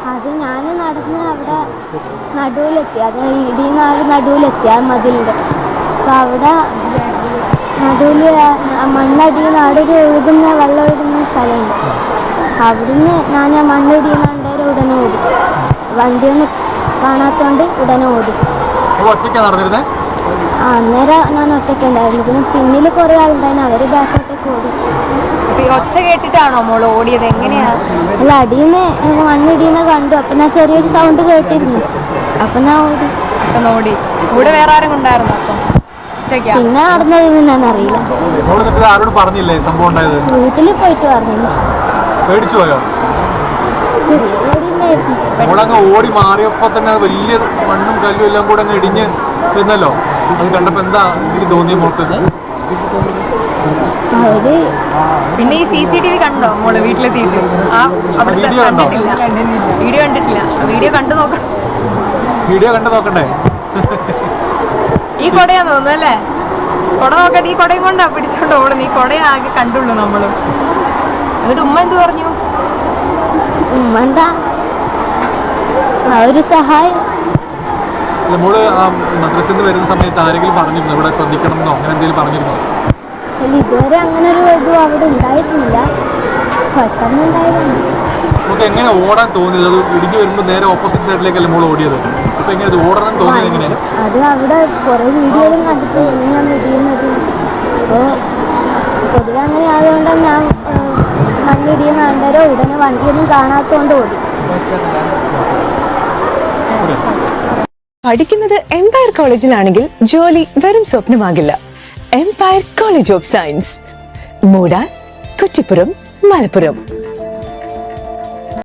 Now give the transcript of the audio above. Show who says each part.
Speaker 1: അത് ഞാൻ നടന്ന് അവിടെ നടുവിലെത്തി, അത് ഇടിയുന്ന നടുവിലെത്തി ആ മതിലിൻ്റെ. അപ്പോൾ അവിടെ നടുവിൽ മണ്ണടിയുന്ന അവിടെ ഒരു ഒഴുകുന്ന വെള്ളം ഒഴുകുന്ന സ്ഥലമുണ്ട്. അവിടുന്ന് ഞാൻ ആ മണ്ണിടിയുന്നുണ്ടേരം ഉടനെ ഓടി, വണ്ടിയൊന്നും കാണാത്തോണ്ട് ഉടനെ ഓടി. അന്നേരം ഞാൻ ഒറ്റയ്ക്കുണ്ടായിരുന്നു. പിന്നെ പിന്നിൽ കുറേ ആളുണ്ടായിരുന്നു, അവർ ബാക്കോട്ടേക്ക് ഓടി.
Speaker 2: ഒച്ച കേട്ടിട്ടാണോ മോള് ഓടിയത്? എങ്ങനെയാ?
Speaker 1: അല്ല, അടിയുന്ന മണ്ണിടിയുന്ന കണ്ടു. അപ്പൊ ഞാൻ ചെറിയൊരു സൗണ്ട് കേട്ടിരുന്നു, അപ്പൊ ഞാൻ ഓടി.
Speaker 2: കൂടെ വേറെ ആരും ഉണ്ടായിരുന്നു?
Speaker 1: പിന്നെ നടന്നതൊന്നും ഞാൻ അറിയില്ല. വീട്ടിൽ പോയിട്ട് പറഞ്ഞില്ല.
Speaker 3: ഓടി മാറിയപ്പോ തന്നെ വലിയ മണ്ണും കല്ലും എല്ലാം കൂടെ അങ്ങ് ഇടിഞ്ഞ് നിന്നല്ലോ. അത് കണ്ടപ്പോ എന്താ എനിക്ക് തോന്നിയ മോൾക്ക്?
Speaker 2: പിന്നെ ഈ CCTV കണ്ടോ മോള് വീട്ടിലെത്തിയിട്ട്? വീഡിയോ കണ്ടിട്ടില്ല. വീഡിയോ കണ്ടു നോക്കണ്ടേ? ഈ കൊടയാന്ന് തോന്നുന്നു അല്ലേ? കൊട നോക്കട്ടെ. ഈ കൊടയും കൊണ്ടാ പിടിച്ചോണ്ട് ഓടുന്നു. ഈ കൊടയാകെ കണ്ടുള്ളൂ നമ്മള്. എന്നിട്ട് ഉമ്മ എന്ത് പറഞ്ഞു?
Speaker 1: ഉമ്മ എന്താ ഒരു സഹായം.
Speaker 3: മോള് മദ്രസയിൽ നിന്ന് വരുന്ന സമയത്ത് ആരെങ്കിലും പറഞ്ഞിരുന്നു ഇവിടെ ശ്രദ്ധിക്കണം എന്നോ അങ്ങനെ എന്തെങ്കിലും പറഞ്ഞിരുന്നോ?
Speaker 1: ഇതുവരെ അങ്ങനെ ഒരു ഇതും അവിടെ ഉണ്ടായിരുന്നില്ല, പെട്ടെന്നുണ്ടായിരുന്നു.
Speaker 3: നമുക്ക് എങ്ങനെ ഓടാൻ തോന്നിയത്? അത് ഇടിഞ്ഞു വരുമ്പോൾ നേരെ ഓപ്പോസിറ്റ് സൈഡിലേക്കല്ലേ മോള് ഓടിയത്. അപ്പൊ എങ്ങനെ അത് ഓടണം തോന്നിയത്? എങ്ങനെ?
Speaker 1: അത് അവിടെ കുറെ വീഡിയോയിലും കണ്ടിട്ട് എങ്ങനെയാണ് ഇടിയുന്നത്. അപ്പോൾ പൊതുവെ അങ്ങനെ ആയതുകൊണ്ട് ഞാൻ മണ്ണിടിയുന്ന കണ്ടരോ ഉടനെ വണ്ടിയൊന്നും കാണാത്തോണ്ട് ഓടി.
Speaker 4: പഠിക്കുന്നത് എംപയർ കോളേജിലാണെങ്കിൽ ജോലി വെറും സ്വപ്നമാകില്ല. എംപയർ കോളേജ് ഓഫ് സയൻസ്, മൂടാൻ, കുറ്റിപ്പുറം, മലപ്പുറം.